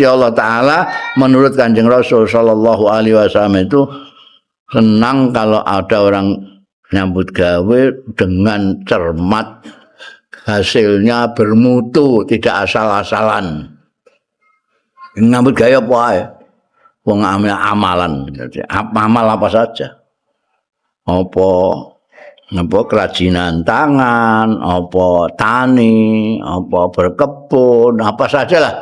Allah Ta'ala menurut Kanjeng Rasul Shallallahu Alaihi Wasallam itu senang kalau ada orang nyambut gawe dengan cermat, hasilnya bermutu, tidak asal-asalan. Nyambut gawe apa ae? Wong amalan, amal apa saja. Apa kerajinan tangan, apa tani, apa berkebun, apa sajalah.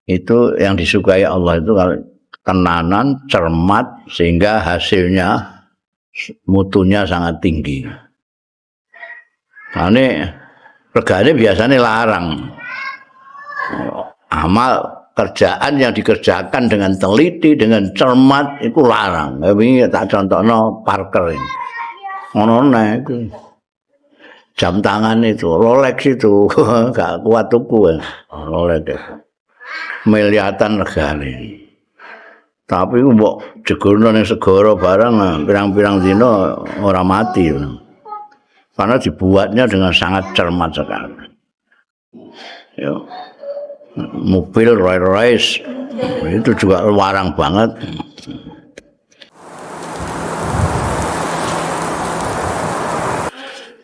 Itu yang disukai Allah itu kalau tenanan, cermat sehingga hasilnya mutunya sangat tinggi. Karena regane biasanya larang. Amal kerjaan yang dikerjakan dengan teliti, dengan cermat itu larang. Ini tak contohno Parker ini. Ngono itu. Jam tangan itu, Rolex itu gak kuat tuku Rolex itu. Miliatan regane. Tapi mbok jegurno ning segara barang pirang-pirang dina ora mati. Karena dibuatnya dengan sangat cermat sekali. Ya. Mobil Rolls Royce itu juga larang banget.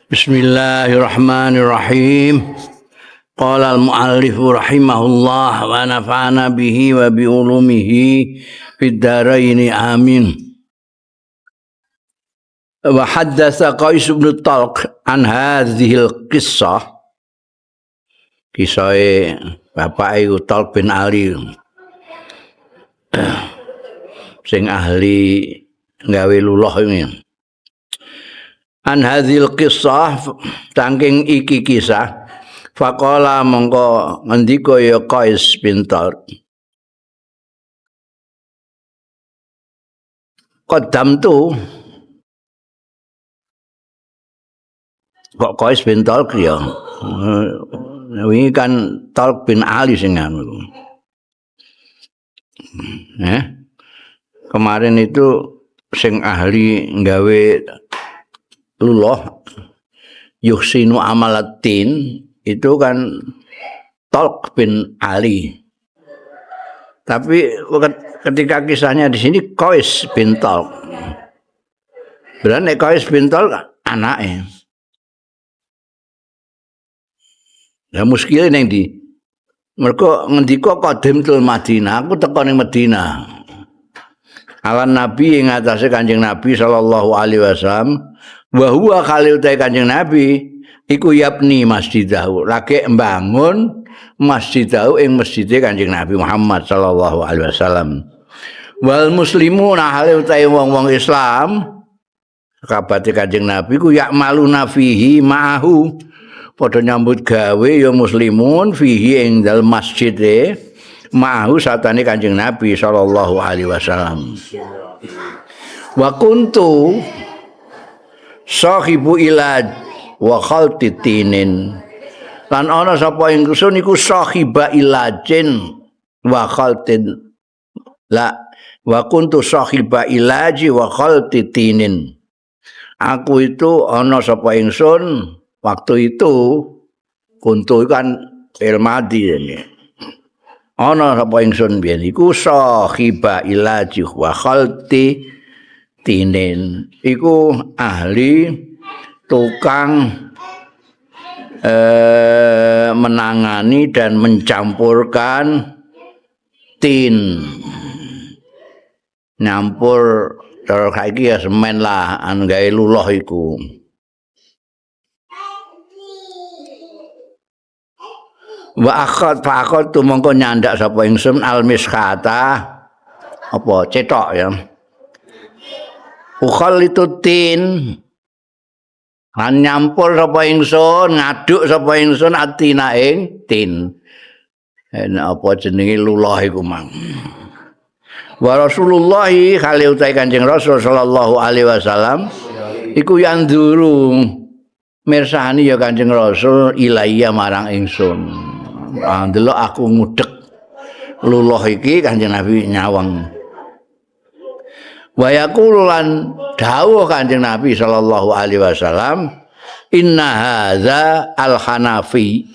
Bismillahirrahmanirrahim. Qala al-muallif rahimahullah wa nafa'ana bihi wa bi ulumihi fid dharain amin. Wa haddatsa Qais bin Talq an hadhihi al-qissah. Kisah bapak iku Talq bin Ali sing ahli gawe luluh ini. An hadhihi al-qissah saking iki kisah. Faqala mongko ngendika ya Qais bin Talq. Qaddamtu kok Qais bin Talq ya. Ini kan Talq bin Ali sing anu. Kemarin itu sing ahli nggawe luluh yuhsinu amalatin itu kan Talq bin Ali. Tapi ketika kisahnya di sini Qais bin Talq. Berarti Qais bin Talq anaknya. Lah muskile ning ndi? Mergo ngendika qadimtul Madinah, aku teko ning Madinah. Alan Nabi ing atase Kanjeng Nabi sallallahu alaihi wasallam, wa huwa khalil ta Kanjeng Nabi iku yapni masjidahu, lagi mbangun masjidahu ing masjide Kanjeng Nabi Muhammad sallallahu alaihi wasallam. Wal muslimuna hale utahe wong-wong Islam kabate Kanjeng Nabi ku ya'maluna fihi ma'ahu, padha nyambut gawe ya muslimun fihi ing dalem masjide ma'ahu satane Kanjeng Nabi sallallahu alaihi wasallam. Wa kuntu sahibu ilaj wa khaltitinin, lan ana sapa ingsun iku sahiba ilajin wa khaltin la wa kuntu sahiba ilaji wa khaltitinin. Aku itu ana sapa ingsun waktu itu kuntu kan ilmadi ini. Ana sapa ingsun biyen iku sahiba ilaji wa khaltitinin, iku ahli tukang menangani dan mencampurkan tin, nyampur cara saiki ya semen lah anu gawe luluh iku. Wa akhad tu mongko nyandak sapa ingsun al-miskata apa cetok ya. Ukhallitu tin, lan nyampur sapa ingsun, ngaduk sapa ingsun atina ing tin. Apa jenenge luluh iku mang. Wa Rasulullah kali utahe Kanjeng Rasul sallallahu alaihi wasallam iku yanduru mirsani ya Kanjeng Rasul ilaiya marang ingsun. Ndelok aku ngudek luluh iki Kanjeng Nabi nyawang. Wa yaqulu lan dawuh Kanjeng Nabi sallallahu alaihi wasallam, inna hadza al-hanafi,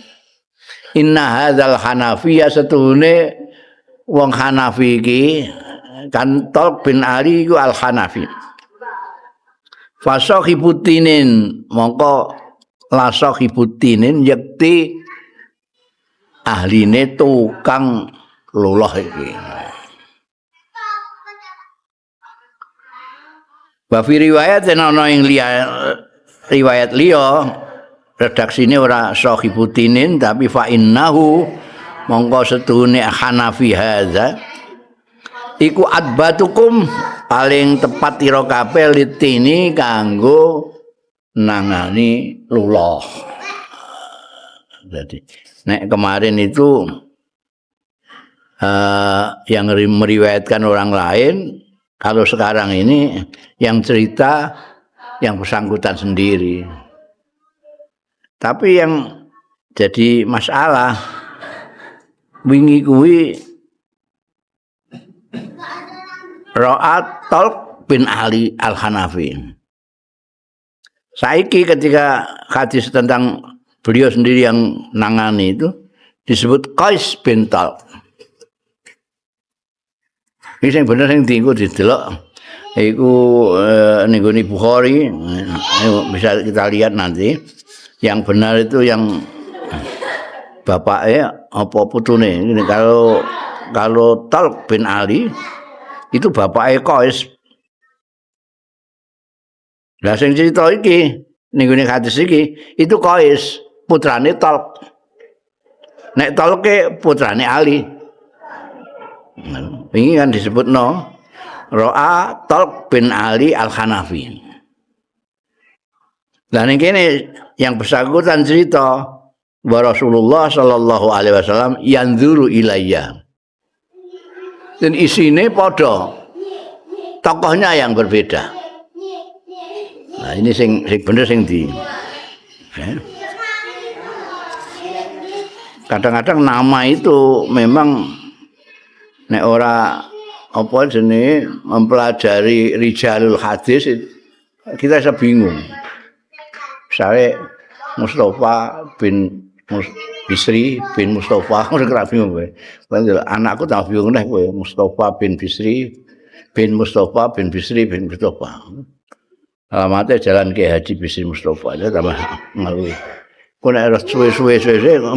inna hadzal hanafiya setune wong Hanafi iki kan Talq bin Ali iku Al-Hanafi. Fasahibutinin mongko lasahibutinin yakti ahline tukang luluh iki. Wa fi riwayat ana ing riwayat liya redaksine ora sahibutinin tapi fa innahu mongko setune Hanafi hadza iku adbatukum paling tepat ira kabeh litini kanggo nangani luluh. Jadi nek kemarin itu yang meriwayatkan orang lain, kalau sekarang ini yang cerita yang bersangkutan sendiri. Tapi yang jadi masalah wingi kuwi Ra'at Talq bin Ali Al-Hanafi. Saiki ketika hadis tentang beliau sendiri yang nangani itu disebut Qais bin Talq. Ini yang benar yang dienggo didelok iku ning Bukhari bisa kita lihat nanti. Yang benar itu yang bapaknya apa putune. Ini kalau Talq bin Ali itu bapaknya Qais. Lah sing cerita iki ning hadis iki itu Qais, putrane Talq. Nek Talq putrane Ali. Ini kan disebutno Ra'a Talq bin Ali Al-Hanafi. Lah ning kene yang bersangkutan cerita wa Rasulullah sallallahu alaihi wasallam yanzuru ilayya. Dan isine padha. Tokohnya yang berbeda. Nah, ini sing bener sing di. Kadang-kadang nama itu memang nek ora apa jenenge mempelajari rijalul hadis kita bisa bingung. Misalnya Mustafa bin Bisri bin Mustafa, ora bingung kowe. Anakku tak bingung nek kowe Mustafa bin Bisri bin Mustafa bin Bisri bin Mustafa. Alamatnya Jalan Ki Haji Bisri Mustafa aja tambah ngeluh. Kowe nek suwe-suwe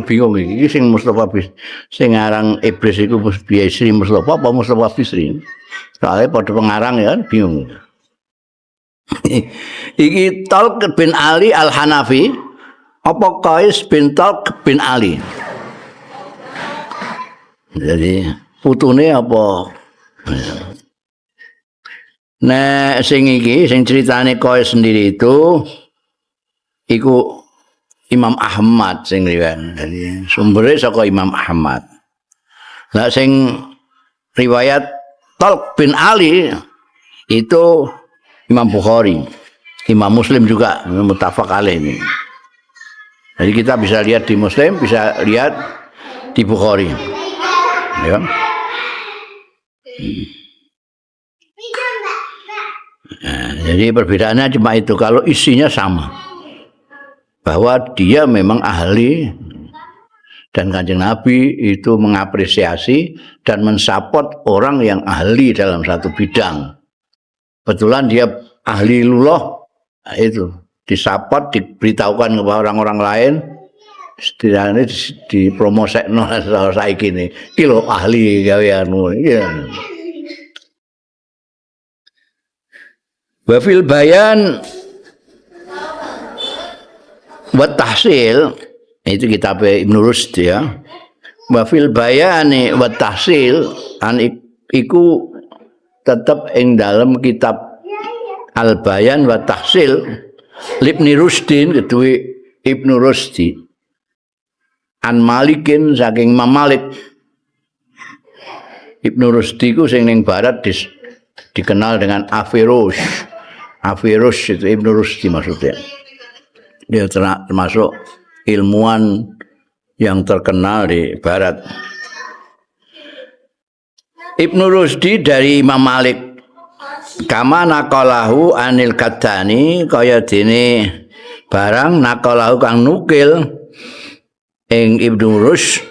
bingung iki sing Mustafa Bisri sing aran iblis iku Bisri Mustafa apa Mustafa Bisri. Soale padha pengarang ya bingung. Iki Talq bin Ali Al-Hanafi apa Qais bin Talq bin Ali. Jadi putune apa? Nah, sing iki sing ceritane Qais sendiri itu iku Imam Ahmad sing riwayat. Jadi sumbernya saka Imam Ahmad. Lah sing riwayat Talq bin Ali itu Imam Bukhari, Imam Muslim juga muttafaq alaih ini. Jadi kita bisa lihat di Muslim, bisa lihat di Bukhari. Ya. Nah, jadi perbedaannya cuma itu. Kalau isinya sama, bahwa dia memang ahli dan Kanjeng Nabi itu mengapresiasi dan mensupport orang yang ahli dalam satu bidang. Kebetulan dia ahli luluh, itu disupport, diberitahukan kepada orang-orang lain, setidaknya dipromosekno saiki ini. Iki lho ahli gaweanmu. Iya. Wa fil bayan wa tahsil itu kitab Ibnu Rushd ya. Wa fil bayani wa tahsil an iku tetap ing dalam kitab Al-Bayan wa Tahsil Ibnu Rushdin kedue Ibnu Rushdi an Malikin saking Imam Malik. Ibnu Rushdi ku sing ning barat dikenal dengan Afirush. Afirush itu Ibnu Rushdi maksudnya. Dia termasuk ilmuwan yang terkenal di barat. Ibnu Rushdi dari Imam Malik kama naqalahu anil Qaddani kaya dene barang naqalahu kang nukil ing Ibnu Rushd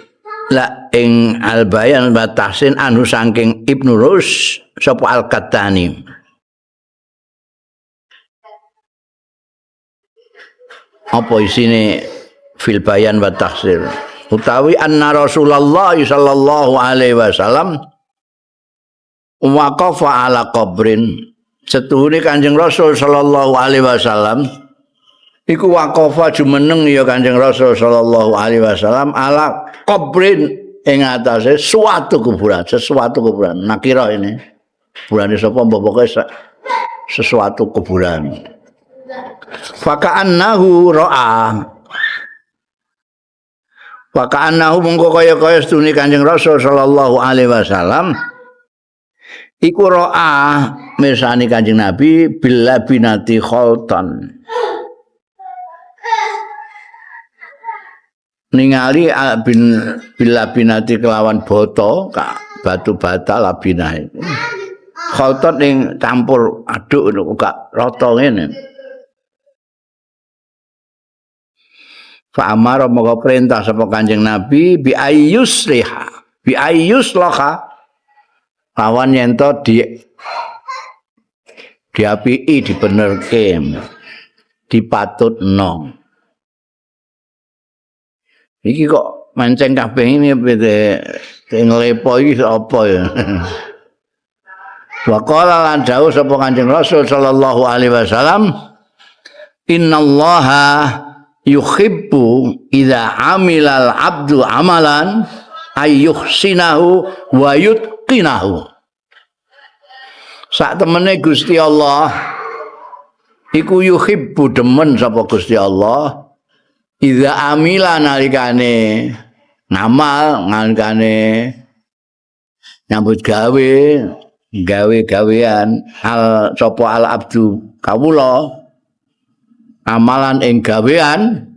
la ing Al-Bayan wa Tahsin anu saking Ibnu Rus sapa Al-Qattani. Apa isine fil Bayan wa Tahsin? Utawi anna Rasulullah sallallahu alaihi wasallam waqafa ala qabrin. Setuhune Kanjeng Rasul sallallahu alaihi wasallam iku waqafa jumeneng ya Kanjeng Rasul sallallahu alaihi wasallam ala qabrin ing atase sesuatu kuburan. Nakira ini. Kuburane sapa pokoke sesuatu kuburan. Faka'annahu ra'a. Faka'annahu mongko kaya-kaya sedune Kanjeng Rasul sallallahu alaihi wasallam iku ra'a mirsani Kanjeng Nabi bila binati kholton. Ningali bila binati kelawan boto batu bata labinah itu. Kholton ing campur aduk gak rata ngene. Fa amara moko perintah sapa Kanjeng Nabi bi ayyus laha lawan yen to diapiki dibenerke dipatutno. Iki kok mancing kabeh ini nglepo iki apa ya. Wa qala lan dawuh sapa Kanjeng Rasul sallallahu alaihi wasallam innallaha yuhibbu idza amilal abdu amalan ayyuhsinahu wa yutqinahu. Sak temene Gusti Allah iku yuhibbu demen sapa Gusti Allah idza amila nalikane ngamal nalikane nyambut gawe-gawean al sapa al abdu kawula amalan ing gawean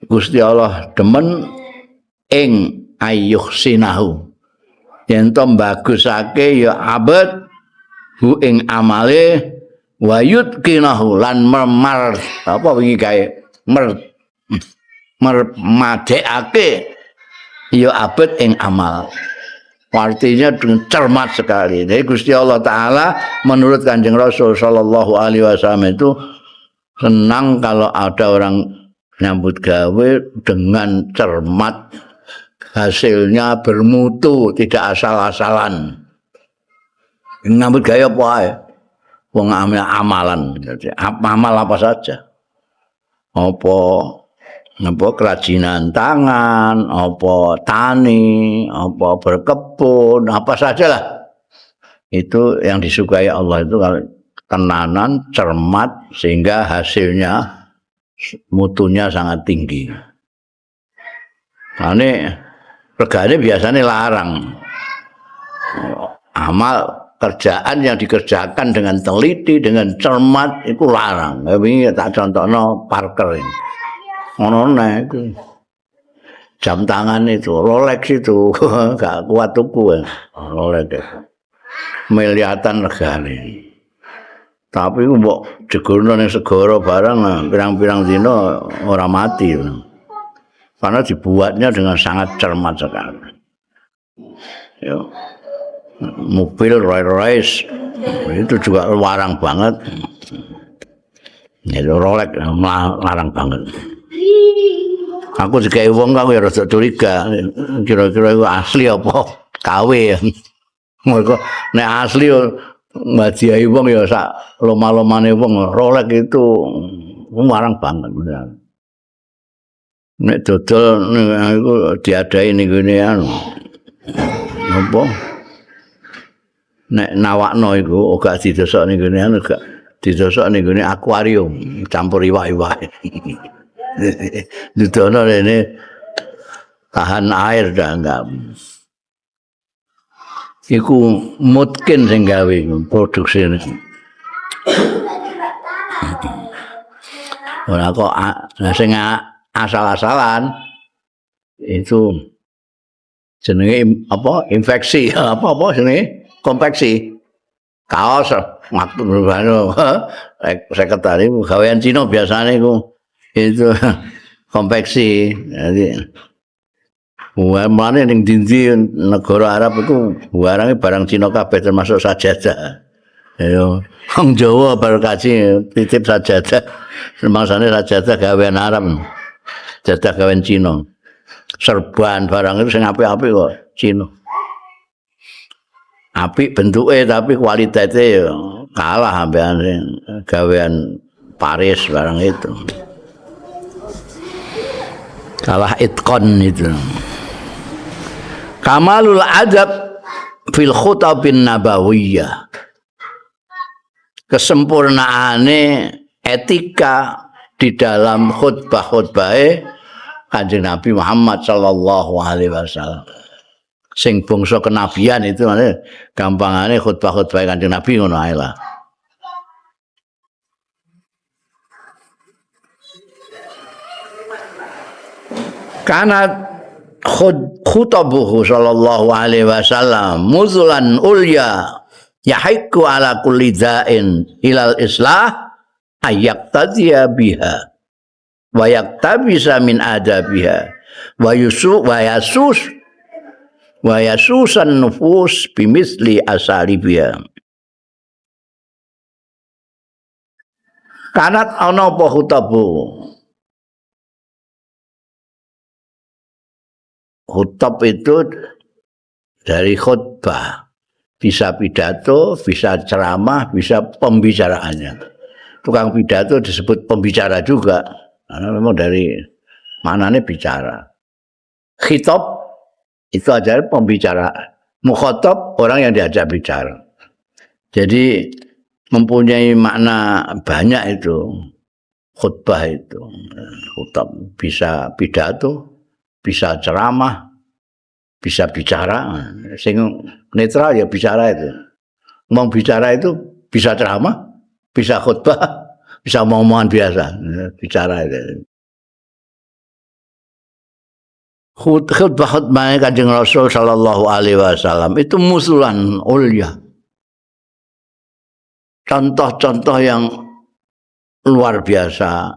Gusti Allah demen ing ayyuhsinahu yen to bagusake ya abad hu ing amale wa yutqinahu lan memar apa wingi gawe madekake ya abad ing amal. Artinya dengan cermat sekali. Jadi Gusti Allah Ta'ala menurut Kanjeng Rasul Sallallahu Alaihi Wasallam itu senang kalau ada orang nyambut gawe dengan cermat, hasilnya bermutu, tidak asal-asalan. Nyambut gawe apa ya? Wong amalan. Jadi, amal apa saja? Apa kerajinan tangan, apa tani, apa berkebun, apa sajalah. Itu yang disukai Allah itu kalau tenanan, cermat sehingga hasilnya mutunya sangat tinggi. Karena regane biasanya larang. Amal kerjaan yang dikerjakan dengan teliti, dengan cermat itu larang. Ini tak contohno Parker ini. Ono itu jam tangan itu Rolex itu gak kuat tuku Rolex miliatan regane tapi mbok jegurno ning segara barang pirang-pirang dina ora mati karena dibuatnya dengan sangat cermat sekali ya mobil Rolls-Royce itu juga larang banget itu Rolex larang banget. Aku digawe wong aku ya rada curiga. Kira-kira iku asli apa KW ya. Mergo nek asli mbadiahi wong ya sak loma-lomane wong Rolex itu marang banget. Nek dodol iku diadahi ning ngene anu. Napa? Nek nawakno iku gak didosok ning ngene anu gak didosok ning ngene akuarium campur iwak-iwak. Dudono ini tahan air dah enggak. Iku mungkin sing gawe produksi ini. Ora kok sing asal-asalan itu jenenge apa infeksi apa jenenge konveksi kaos waktu berbano sekretari gawean Cina biasanya itu konveksi. Jadi mulane ning dindi negara Arab iku barang Cina kabeh termasuk sajadah. Ayo, wong Jawa bar kaji titip sajadah. Semangsane sajadah gawean Arab. Sajadah gawean Cina. Serban barang itu sing apik-apik kok Cina. Apik bentuke tapi kualitasnya ya kalah ambekan sing gawean Paris barang itu. Kalah itkon itu. Kamalul adab fil khutabin nabawiyah. Kesempurnaane etika di dalam khutbah-khutbahe Kanjeng Nabi Muhammad sallallahu alaihi wasallam. Sing bangsa kenabian itu makanya gampangane khutbah-khutbah Kanjeng Nabi ngono ae lah. Karena khutabuhu sallallahu alaihi wasallam muzulan ulya yahiqu ala kulli da'in ilal islah ayyaqtadiya biha wa yaktabisa min adabiha wa yasusan nufus bimisli asalibiha. Kanat ana apa khutabu? Khutbah itu dari khutbah, bisa pidato, bisa ceramah, bisa pembicaraannya. Tukang pidato disebut pembicara juga, karena memang dari mananya bicara. Khitab itu adalah pembicara, mukhatab orang yang diajak bicara. Jadi mempunyai makna banyak itu khutbah itu. Khutbah bisa pidato, bisa ceramah, bisa bicara. Sing netral ya bicara itu. Mau bicara itu bisa ceramah, bisa khutbah, bisa omongan biasa, bicara itu. Khutbah Kanjeng Rasul sallallahu alaihi wasallam itu musulan ulya. Contoh-contoh yang luar biasa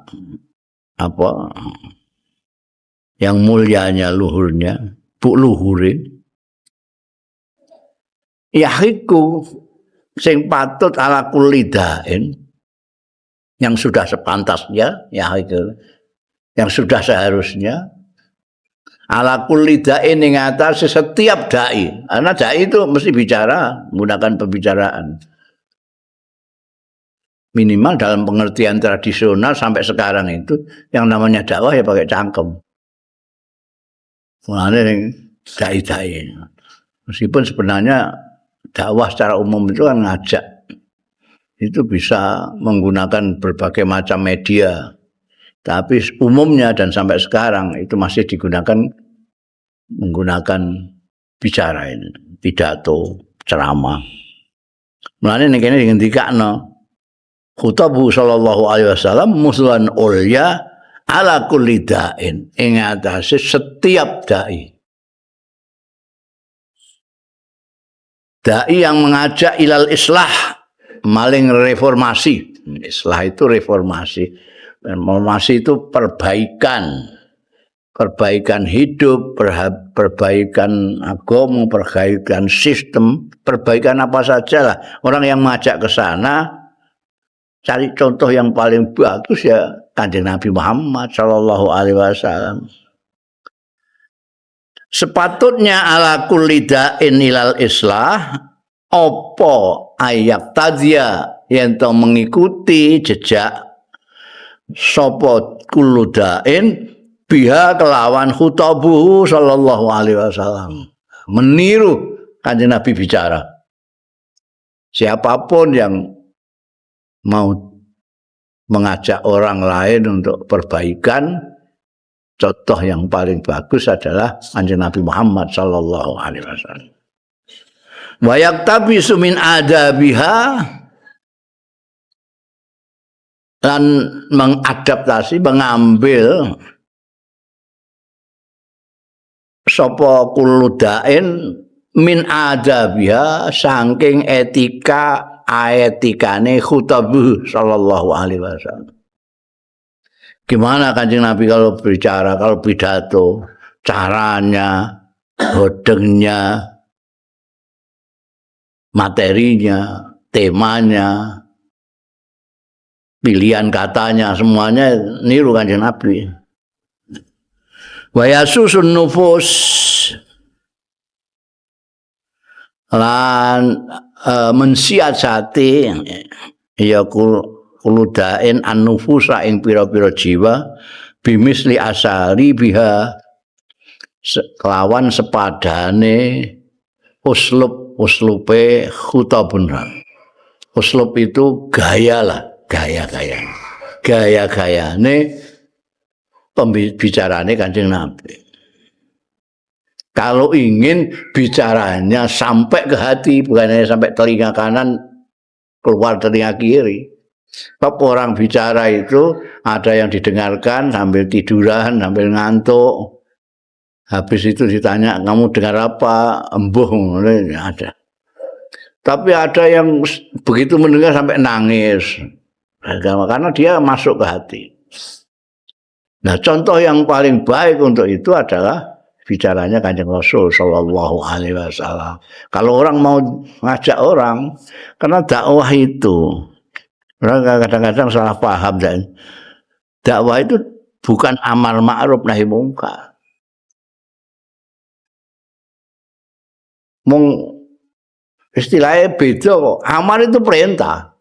apa? Yang mulianya luhurnya, luhurin. Yahiku sing patut ala kulidain yang sudah sepantasnya, yahiku yang sudah seharusnya ala kulidain ing atas setiap dai. Karena dai itu mesti bicara, menggunakan pembicaraan. Minimal dalam pengertian tradisional sampai sekarang itu yang namanya dakwah ya pakai cangkem. Mulane dai-dai. Meskipun sebenarnya dakwah secara umum itu kan ngajak. Itu bisa menggunakan berbagai macam media. Tapi umumnya dan sampai sekarang itu masih digunakan menggunakan bicara ini, pidato, ceramah. Mulane nek kene ngendikakno khutabu sallallahu alaihi wasallam muslan ulya ala kulli da'in ing atase setiap dai. Dai yang mengajak ilal islah, maling reformasi. Islah itu reformasi. Reformasi itu perbaikan. Perbaikan hidup, perbaikan agama, perbaikan sistem, perbaikan apa saja lah. Orang yang mengajak ke sana cari contoh yang paling bagus ya Kanjeng Nabi Muhammad sallallahu alaihi wasallam. Sepatutnya ala kulli da'in ilal islah apa ayak tadzia yen to mengikuti jejak sapa kullu da'in biha kelawan khutabuhu sallallahu alaihi wasallam. Meniru Kanjeng Nabi bicara. Siapapun yang mau mengajak orang lain untuk perbaikan, contoh yang paling bagus adalah Kanjeng Nabi Muhammad sallallahu alaihi wasallam. Wa yaktabisu min adabiha dan mengadaptasi, mengambil sapa kuludain min adabiha saking etikane khutabuh sallallahu alaihi wasallam. Gimana Kanjeng Nabi kalau bicara, kalau pidato, caranya, hodengnya, materinya, temanya, pilihan katanya, semuanya niru Kanjeng Nabi. Wa yasusun nufus lan mensiasati ya kuludain an-nufusa ing pira-pira jiwa bimisli asari biha kelawan sepadane uslupe khutabun. Uslub itu gaya lah, gaya-gayane pembicarane Kanjeng Nabi. Kalau ingin bicaranya sampai ke hati, bukan hanya sampai telinga kanan keluar telinga kiri. Sebab orang bicara itu ada yang didengarkan sambil tiduran, sambil ngantuk. Habis itu ditanya, kamu dengar apa? Embuh, ada. Tapi ada yang begitu mendengar sampai nangis. Karena dia masuk ke hati. Nah, contoh yang paling baik untuk itu adalah bicaranya Kanjeng Rasul Shallallahu Alaihi Wasallam. Kalau orang mau ngajak orang, karena dakwah itu, orang kadang-kadang salah paham dan dakwah itu bukan amar ma'ruf nahi mungkar. Istilahnya beda kok. Amar itu perintah,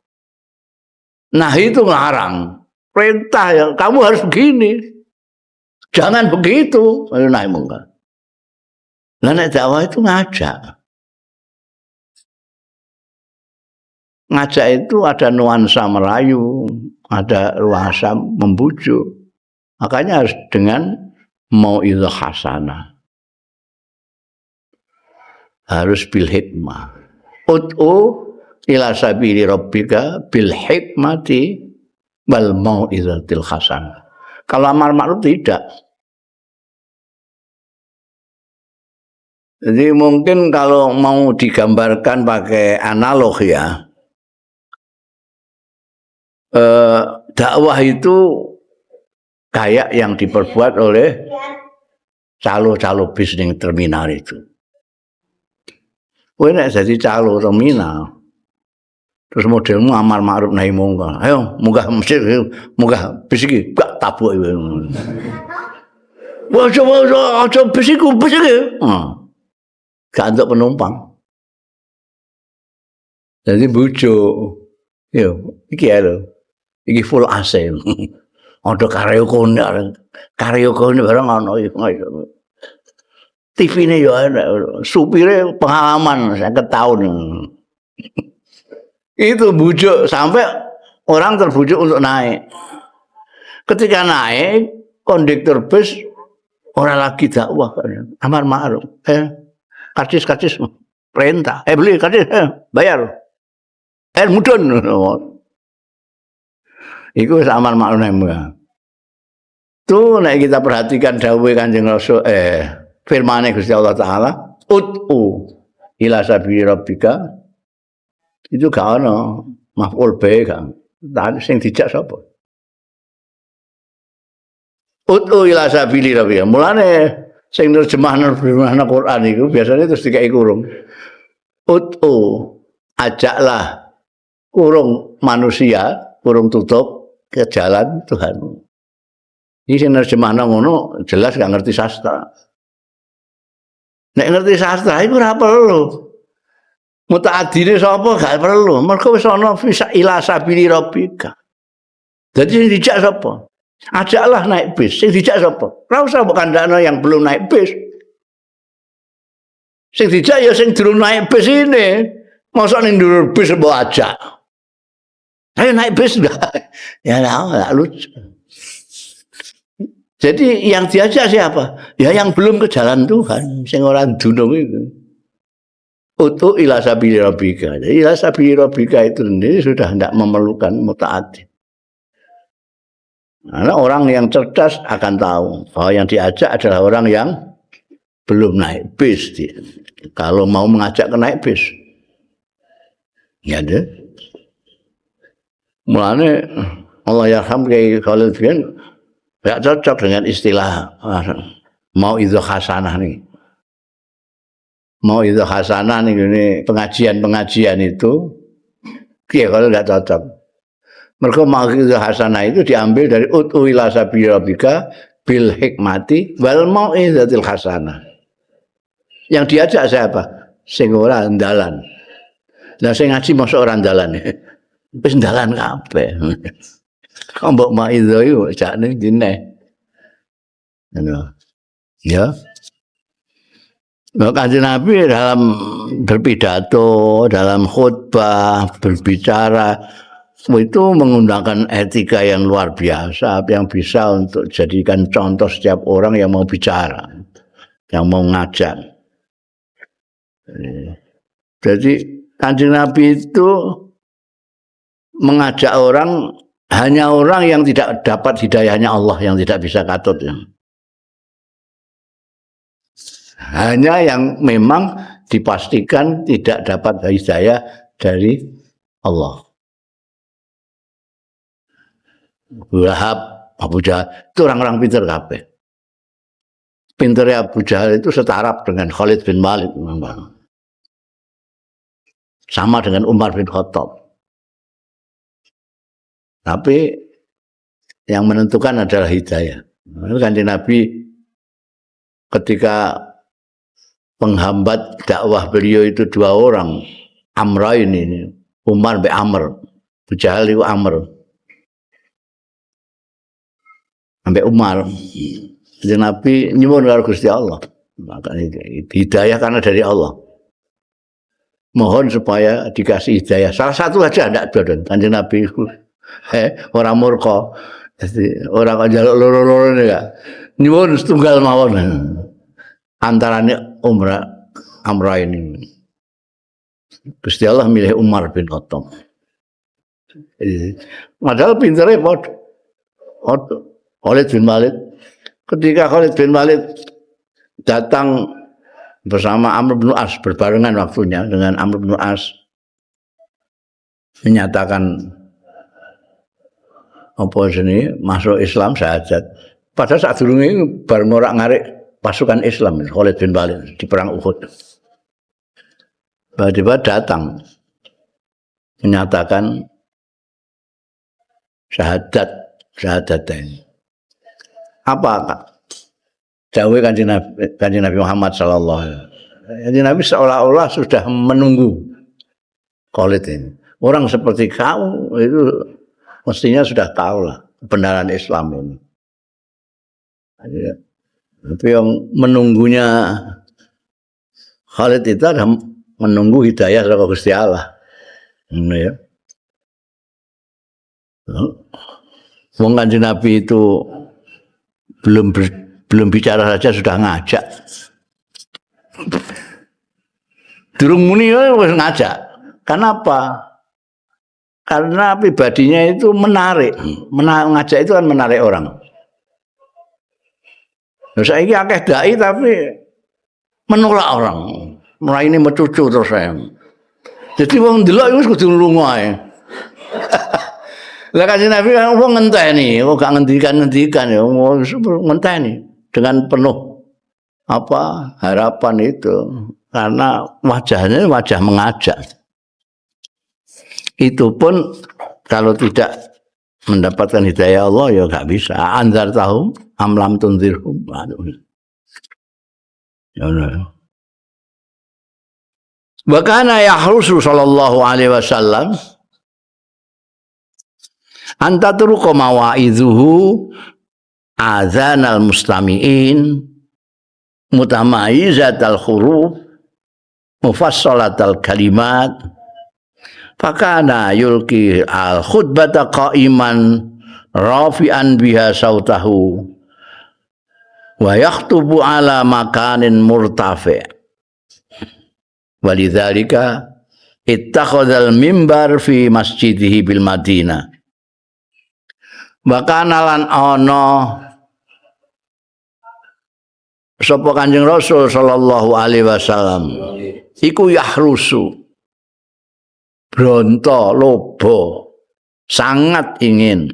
nahi itu ngarang. Perintah ya, kamu harus begini, jangan begitu. Nahi mungkar. Lah nek dakwah itu ngajak. Ngajak itu ada nuansa merayu, ada nuansa membujuk. Makanya harus dengan mau'izah hasanah. Harus bil hikmah. Ud'u ila sabili rabbika bil hikmati wal mau'izatil hasanah. Kalau amar ma'ruf tidak. Jadi mungkin kalau mau digambarkan pakai analog ya, dakwah itu kayak yang diperbuat oleh calo-calo bis di terminal itu. Kowe nek jadi calo terminal, terus modelmu amar ma'ruf nahi mungkar. Ayo munggah mesin, munggah bis iki, gak tabuk kowe. Wah, coba bis iki. Gak untuk penumpang. Jadi bujuk. Yo, iki ya lho. Iki full AC. Ada karaoke barang ana iku. TV-ne yo ana. Supire pengalaman 50 tahun. Itu bujuk sampai orang terbujuk untuk naik. Ketika naik, kondektur bus orang lagi dakwah amar ma'ruf. Karcis perintah. Beli karcis, bayar. Mudun. Iku amar ma'ruf nahi mungkar. Tuh nek kita perhatikan dawuhe Kanjeng Rasul firman Gusti Allah taala, ud'u ila sabili rabbika. Itu gak ono maf'ul bae kan. Sing dijak sapa? Ud'u ila sabili rabbika. Mulane sing nerjemah Quran itu biasanya terus dikai kurung. Ud'u, ajaklah kurung manusia, kurung tutup ke jalan Tuhanmu. Ini sing nerjemahna ngono jelas gak ngerti sastra. Nek ngerti sastra iku ora perlu. Mutaadine sapa gak perlu. Mergo wis ana ila sabili rabbika. Jadi sing dijak sapa? Ajaklah naik bis. Sing dijak sapa? Ora usah mbok kandhakno yang belum naik bis. Sing dijak ya sing durung naik bis ini. Mosok ning dhuwur bis mbok ajak. Ayo naik bis enggak? Ya enggak lucu. Jadi yang diajak siapa? Ya yang belum ke jalan Tuhan, sing ora dunung itu. Utu ila sabili rabbika. Jadi ila sabili rabbika itu sendiri sudah tidak memerlukan mutaati. Karena orang yang cerdas akan tahu bahwa yang diajak adalah orang yang belum naik bis. Kalau mau mengajak ke naik bis. Ya deh. Mulane Allah yarham Kiai Khalil Fian Enggak cocok dengan istilah mau itu hasanah nih. Mau itu hasanah nih ini pengajian-pengajian itu kalau enggak cocok. Mereka mau itu hasanah itu diambil dari ud'u ila sabili rabbika bil hikmati wal mau'izatil hasanah. Yang diajak siapa? Sing ora ndalan. Lah sing ngaji mosok ora ndalan. Wis ndalan kabeh. Kok mbok mau'izah iku jakne dine. Ya. Kanjeng Nabi dalam berpidato, dalam khutbah, berbicara itu menggunakan etika yang luar biasa yang bisa untuk jadikan contoh setiap orang yang mau bicara, yang mau ngajak. Jadi Kanjeng Nabi itu mengajak orang hanya orang yang tidak dapat hidayahnya Allah yang tidak bisa katut ya. Hanya yang memang dipastikan tidak dapat hidayah dari Allah. Lahab, Abu Jahal itu orang-orang pintar kabeh. Pintarnya Abu Jahal itu setara dengan Khalid bin Walid memang. Sama dengan Umar bin Khattab. Tapi yang menentukan adalah hidayah. Kanjeng Nabi ketika penghambat dakwah beliau itu dua orang, Amrain ini, Umar bin Amr, Abu Jahal itu Amr, sampai Umar. Jadi Nabi nyuwun karo Gusti Allah, maka hidayah karena dari Allah. Mohon supaya dikasih hidayah. Salah satu aja ndak dodon Kanjeng Nabi. Orang murka. Jadi orang kok njaluk loro-loro ya. Nyuwun setunggal mawon. Antarane Amra ini. Gusti Allah milih Umar bin Khattab. Padahal pintere padha. Khalid bin Walid. Ketika Khalid bin Walid datang bersama Amr bin As berbarengan waktunya dengan Amr bin As menyatakan apa sini masuk Islam syahadat. Padahal saat dulu ini baru ngorak ngarik pasukan Islam Khalid bin Walid di perang Uhud. Tiba-tiba datang menyatakan syahadatain. Apa dawuh Kanjeng Nabi Muhammad sallallahu alaihi wasallam. Kanjeng Nabi seolah-olah sudah menunggu Khalid ini. Orang seperti kau itu mestinya sudah tahu lah kebenaran Islam ini. Tapi yang menunggunya Khalid itu adalah menunggu hidayah dari Gusti Allah. Ya. Wong Kanjeng Nabi itu belum bicara saja sudah ngajak. Durung muni wis ngajak. Kenapa? Karena pribadinya itu menarik. Ngajak itu kan menarik orang. Nah, saiki akeh dai tapi menolak orang. Mulai ini mecucu terus saya. Jadi wong ndelok iku kudu lunga ae. Lah Kanjeng Nabi kan wong ngenteni, kok gak ngendikan ya ngenteni dengan penuh harapan itu karena wajahnya wajah mengajak. Itu pun kalau tidak mendapatkan hidayah Allah ya gak bisa. Anzar tahum amlam tunzirhum. Ya Allah. Wakana yahrusu sallallahu alaihi wasallam anta turuqa mawa'idzuhu azanal mustami'in mutamayyizatal huruf mufassalatal kalimat fakana yulki al khutbata qa'iman rafi'an biha sautahu wa yaktubu ala makanin murtafi' walidzalika ittakhadzal mimbar fi masjidihi bil Madinah. Bahkan lan ana sapa Kanjeng Rasul sallallahu alaihi wasallam iku yahrusu bronto lobo sangat ingin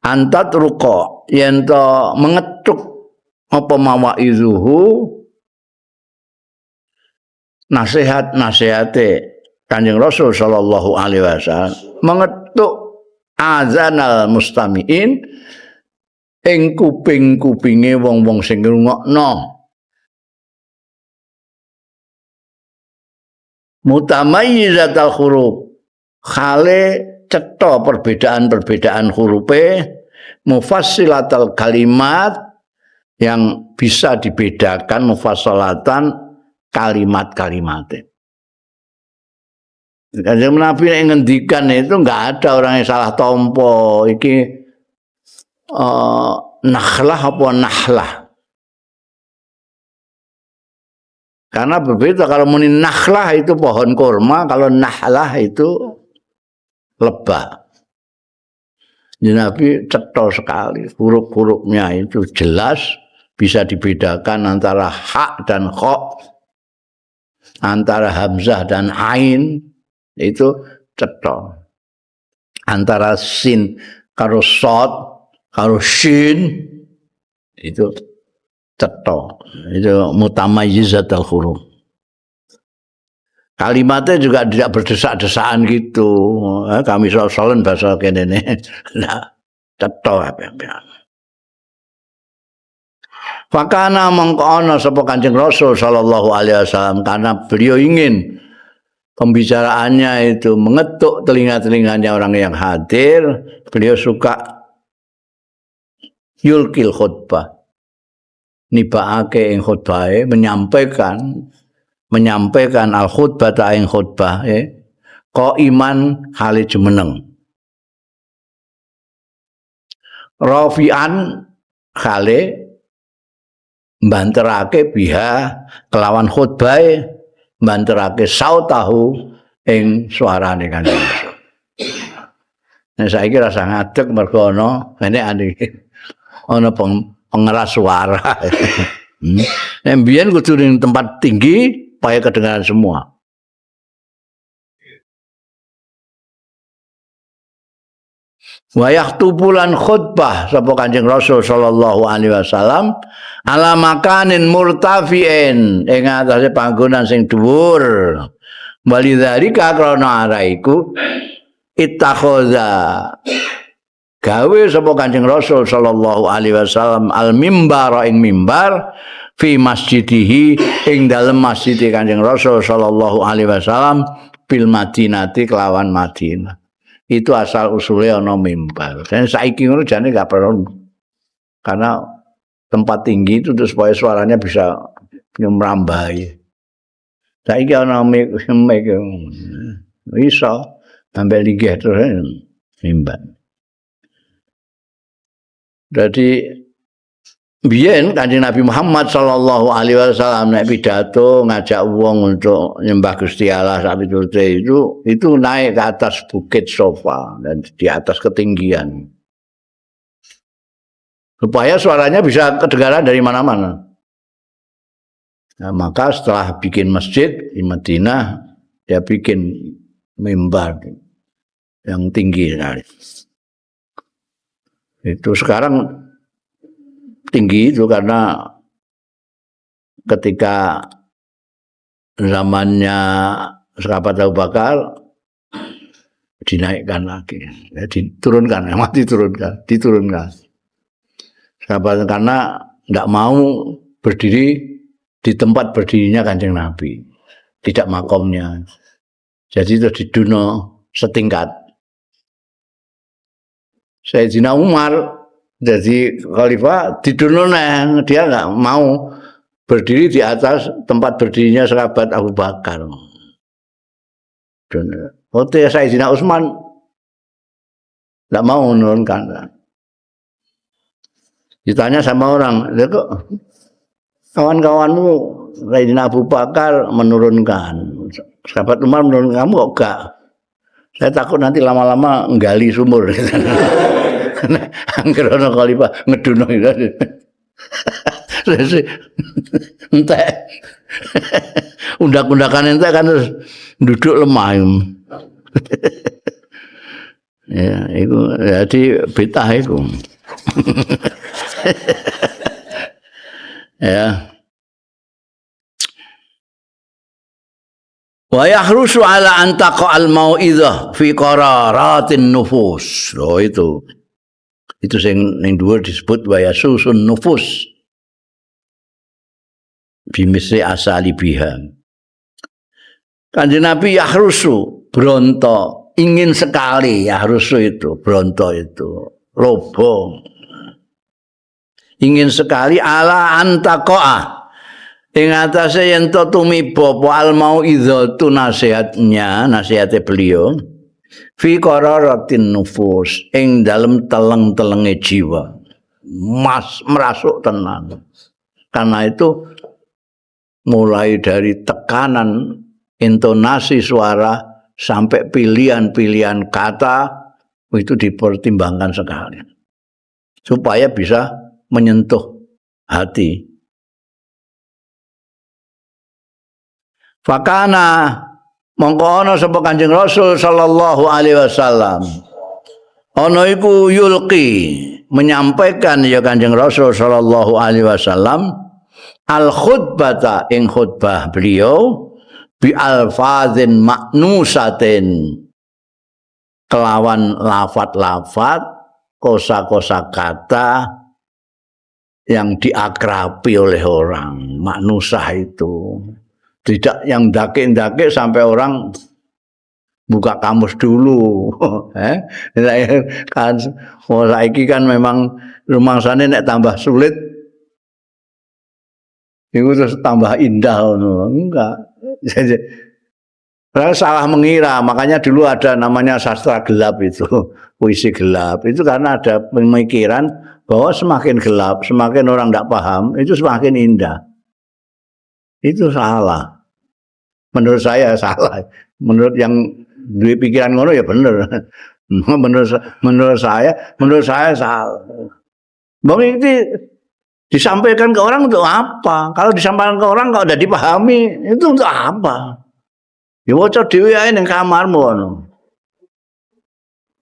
antat ruqa yen to mengetuk apa mawaizuhu nasihat-nasihate Kanjeng Rasul sallallahu alaihi wasallam mengetuk azanal mustamiin ing kuping-kupinge wong-wong sing ngrungokno mutamayyizatal huruf khale cetha perbedaan-perbedaan hurufe mufassilatal kalimat yang bisa dibedakan mufassalatan kalimat-kalimatnya. Kanjeng Nabi yang ngendikan itu enggak ada orang yang salah tompo iki nakhlah apa nahlah. Karena berbeda kalau muni nakhlah itu pohon kurma, kalau nahlah itu lebah. Nabi cetha sekali, huruf-hurufnya itu jelas bisa dibedakan antara hak dan kha, antara hamzah dan ain itu cetha. Antara sin karo shad karo shin itu cetha. Itu mutamayyizatul huruf. Kalimatnya juga tidak berdesak-desakan gitu. Kami soal-soalan bahasa kene nah cetha apa-apa. Fakana mengkono sapa Kanjeng Rasul sallallahu alaihi wasallam karena beliau ingin pembicaraannya itu mengetuk telinga-telinganya orang yang hadir, beliau suka yulkil khutbah. Nibaake ing khutbahe menyampaikan al khutbah ta ing khutbah qaiman hale jumeneng. Rafi'an hale banterake biha kelawan khutbah banterake sautahu ing suarane Kanjeng Rasul. Nah saiki rasa ngadeg mergo ana pengeras suara. Mbiyen kudu ning tempat tinggi supaya kedengaran semua. Wa yaktubulan khutbah sapa Kanjeng Rasul sallallahu alaihi wasallam ala makanin murtafi'in ing atase panggonan sing dhuwur. Walidzalika krana araiku ittakhadha gawe sapa Kanjeng Rasul sallallahu alaihi wasallam al mimbar ing mimbar fi masjidihi ing dalem masjid Kanjeng Rasul sallallahu alaihi wasallam bil Madinati kelawan Madinah. Itu asal usulnya ana mimbar. Dan saiki ngono jane gak perlu. Karena tempat tinggi itu terus supaya suaranya bisa merambai. Saiki ana mic iso sampai linggih terus mimbar. Jadi biyen Kanjeng Nabi Muhammad sallallahu alaihi wasallam nek pidato ngajak wong untuk nyembah Gusti Allah sak piturute itu naik ke atas bukit Sofa dan di atas ketinggian. Supaya suaranya bisa kedengaran dari mana-mana. Nah, maka setelah bikin masjid di Madinah dia bikin mimbar yang tinggi sekali. Itu sekarang tinggi itu karena ketika zamannya sahabat Abu Bakar dinaikkan lagi, diturunkan, emang diturunkan. Sahabat karena tidak mau berdiri di tempat berdirinya Kanjeng Nabi, tidak makomnya. Jadi itu diduno setingkat. Sayyidina Umar jadi khalifah diduno dia nggak mau berdiri di atas tempat berdirinya sahabat Abu Bakar. Waktu Sayyidina Utsman nggak mau menurunkan. Ditanya sama orang, kok kawan-kawanmu Sayyidina Abu Bakar menurunkan, sahabat Umar menurunkan, kamu kok enggak? Saya takut nanti lama-lama nggali sumur. Angger ana khalifah ngeduno itu. Entek. Undak-undakan entek kan terus duduk lemah. Ya, itu jadi bid'ah itu. Ya. Wa yahrusu ala antaqa al mau'izah fi qararatin nufus. Oh itu. Itu sing ning dhuwur disebut wa yasusun nufus. Bimisri asali biha. Kanjeng Nabi yahrusu bronto, ingin sekali yahrusu itu, bronto itu, lobo. Ingin sekali ala antaqa'a ing atase yen to tumiba apa al mau'izatu nasihatnya, nasihate beliau fi qararatin nufus ing dalem teleng-telenge jiwa. Merasuk tenan. Karena itu mulai dari tekanan intonasi suara sampai pilihan-pilihan kata itu dipertimbangkan sekali supaya bisa menyentuh hati. Fakana mongko ana sapa Kanjeng Rasul sallallahu alaihi wasallam. Ana iku yulqi menyampaikan ya Kanjeng Rasul sallallahu alaihi wasallam al khutbata ing khutbah beliau bi alfazin maknusatin kelawan lafat-lafat kosa-kosa kata yang diakrabi oleh orang. Maknusah itu tidak yang dake-dake sampai orang buka kamus dulu. Kan saiki kan memang rumangsane nek tambah sulit itu terus tambah indah. Enggak. Orang salah mengira, makanya dulu ada namanya sastra gelap itu, puisi gelap. Itu karena ada pemikiran bahwa semakin gelap, semakin orang tidak paham, itu semakin indah. Itu salah. Menurut saya salah. Menurut yang duwe pikiran ngono ya bener. menurut saya salah. Bang ini disampaikan ke orang untuk apa? Kalau disampaikan ke orang kalau udah dipahami, itu untuk apa? Ya waca dhewe ae ning kamarmu ngono.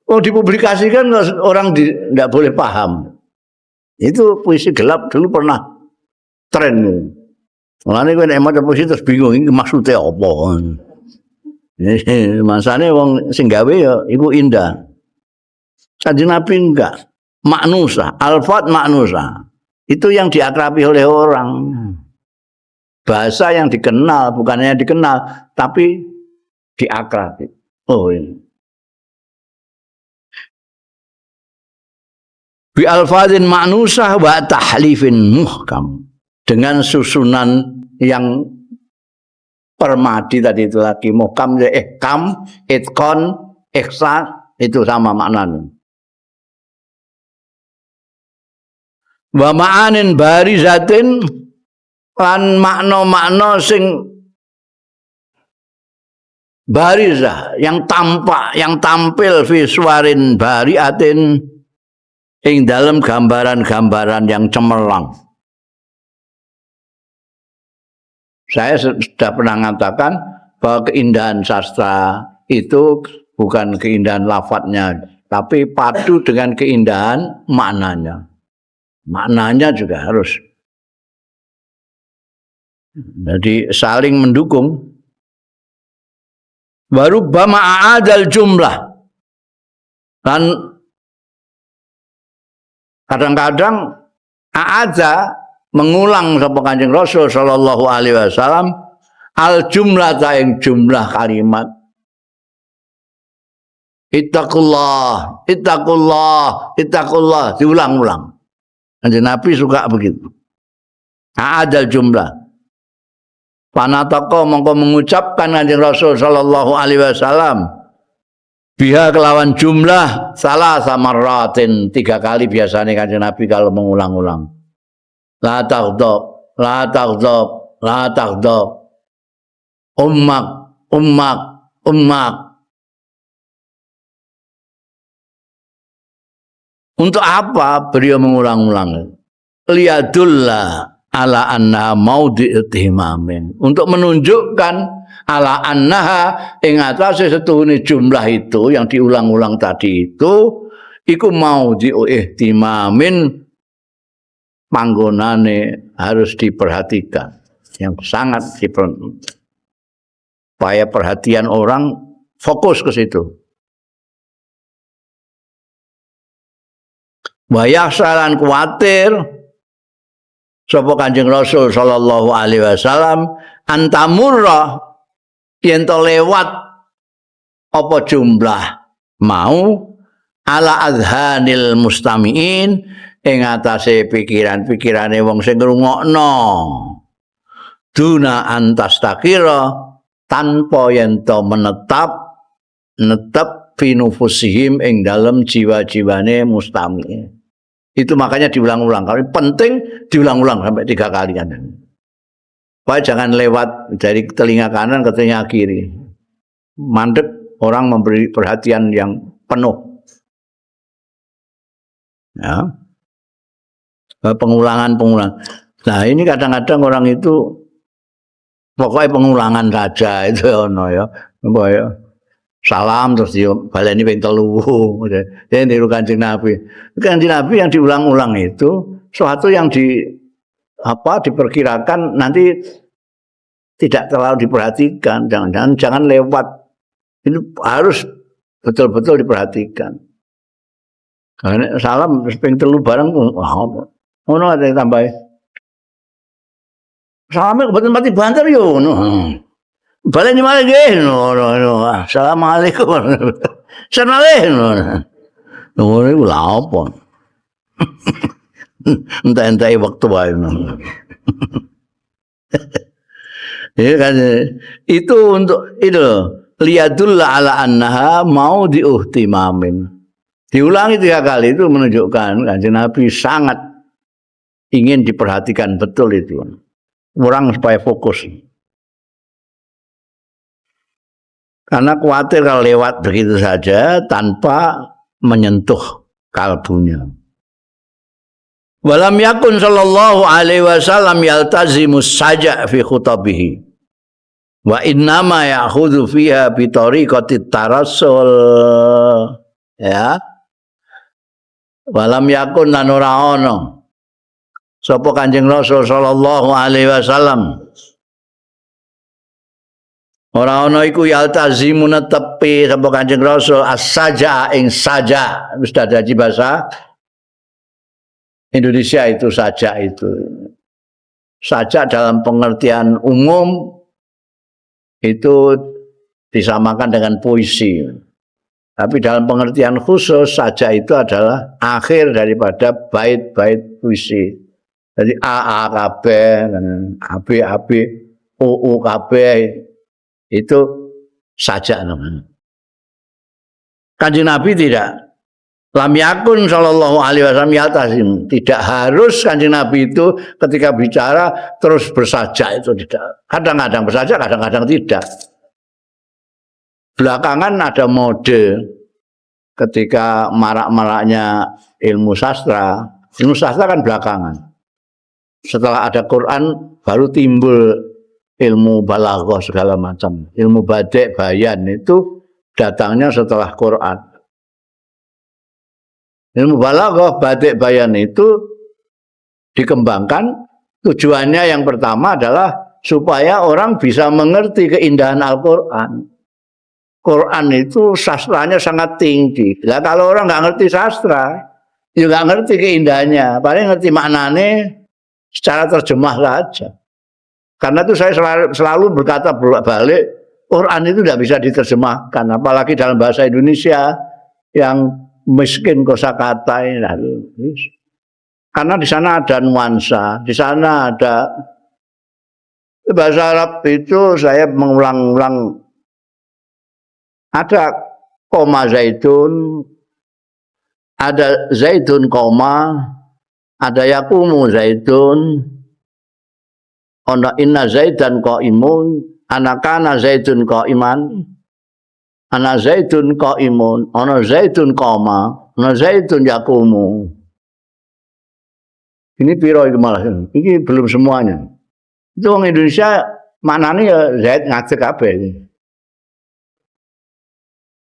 Oh dipublikasikan orang tidak boleh paham. Itu puisi gelap dulu pernah tren. Mulane kowe nek maca puisi terus bingung iki maksude apa. Masane wong sing gawe ya iku indah. Kanjeng Nabi enggak. Maknusa, alfat maknusa. Itu yang diakrabi oleh orang. Bahasa yang dikenal, bukannya dikenal, tapi diakrabi. Oh ini. Bi alfadzin ma'nusah wa tahlifin muhkam. Dengan susunan yang permadi tadi itu lagi muhkam, ihkam, itqon, ihsan itu sama maknanya. Wa ma'anin barizatin lan makna-makna sing barizah yang tampak, yang tampil fi suwarin bariatin ing dalam gambaran-gambaran yang cemerlang. Saya sudah pernah mengatakan bahwa keindahan sastra itu bukan keindahan lafadznya, tapi padu dengan keindahan maknanya. Maknanya juga harus. Jadi saling mendukung. Baru bama a'adal jumlah. Dan kadang-kadang a'adha mengulang sapa Kanjeng Rasul sallallahu alaihi wasallam al jumlah yang jumlah kalimat ittaqullah ittaqullah ittaqullah diulang-ulang. Kanjeng Nabi suka begitu. A'adal jumlah. Panataka mongko mengucapkan Kanjeng Rasul sallallahu alaihi wasallam biha kelawan jumlah salah samaratin 3 kali biasanya Kanjeng Nabi kalau mengulang-ulang. La taghdab, la taghdab, la taghdab. Ummak, ummak, ummak. Untuk apa beliau mengulang-ulang? Liyadullah ala anna maudhi'u ihtimamin. Untuk menunjukkan ala annaha ing atase setuhune jumlah itu yang diulang-ulang tadi itu iku mau ihtimamin panggonane harus diperhatikan yang sangat supaya perhatian orang fokus ke situ. Wayah salan kuatir sapa Kanjeng Rasul sallallahu alaihi wasallam antamurra yen to lewat apa jumlah mau ala adhanil mustamiin ing atase pikiran-pikirane wong sing ngrungokno duna antastakira tanpa yen to menetap fi nufusihim ing dalem jiwa-jiwane mustamiin. Itu makanya diulang-ulang. Kalau penting diulang-ulang sampai 3 kali kan. Supaya jangan lewat dari telinga kanan ke telinga kiri. Mandek orang memberi perhatian yang penuh. Ya. Pengulangan. Nah, ini kadang-kadang orang itu pokoknya pengulangan saja itu ya. Pokoknya salam terus dia baleni ping 3 ya niru Kanjeng Nabi. Kanjeng Nabi yang diulang-ulang itu suatu yang diperkirakan nanti tidak terlalu diperhatikan, jangan lewat. Ini harus betul-betul diperhatikan. Karena salam ping 3 bareng ngono ada yang tambah. Salamnya kebetulan mati banter yo ngono. Baleni malah nggih no. Assalamualaikum. Assalamualaikum. Ngono iku lha apa? Entah waktu wae. Ya kan itu untuk itu liyadul ala annaha mau diuhtimamin. Diulangi 3 kali itu menunjukkan Kanjeng Nabi sangat ingin diperhatikan betul itu. Orang supaya fokus. Karena khawatir kalau lewat begitu saja tanpa menyentuh kalbunya. Walam yakun sallallahu alaihi wasallam yaltazimus saja fi khutabihi. Wa innama ya'khudhu fiha bi tariqati tarassul. Ya. Walam yakun lan ora ana sapa Kanjeng Rasul sallallahu alaihi wasallam ora ana iku yaltazimu netepi sapa Kanjeng Rasul as-saja ing saja wis dadi bahasa Indonesia itu saja itu. Saja dalam pengertian umum itu disamakan dengan puisi. Tapi dalam pengertian khusus saja itu adalah akhir daripada bait-bait puisi. Jadi A KB, AB UU KB itu saja namanya. Kanjeng Nabi tidak. Lam yakun sallallahu alaihi wasallam yaltazim. Tidak harus Kanjeng Nabi itu ketika bicara terus bersaja itu tidak. Kadang-kadang bersaja, kadang-kadang tidak. Belakangan ada mode ketika marak-maraknya ilmu sastra. Ilmu sastra kan belakangan. Setelah ada Quran baru timbul ilmu balaghah segala macam. Ilmu badik bayan itu datangnya setelah Quran. Ilmu balaghah badik bayan itu dikembangkan tujuannya yang pertama adalah supaya orang bisa mengerti keindahan Al-Quran. Quran itu sastranya sangat tinggi. Nah, kalau orang nggak ngerti sastra, juga ngerti keindahannya. Paling ngerti maknanya secara terjemah saja. Karena itu saya selalu berkata balik, Quran itu tidak bisa diterjemahkan, apalagi dalam bahasa Indonesia yang miskin kosakata ini. Karena di sana ada nuansa, di sana ada bahasa Arab itu saya mengulang-ulang ada koma zaitun, ada zaitun koma, ada yakumu zaitun. Ana inna zaidan qaimun anakana zaitun qaiman ana zaitun qaimun ana zaitun qama ana zaitun yakumu. Ini piro iki malah ini belum semuanya. Itu orang Indonesia Maknanya ya Zaid ngadeg kabeh.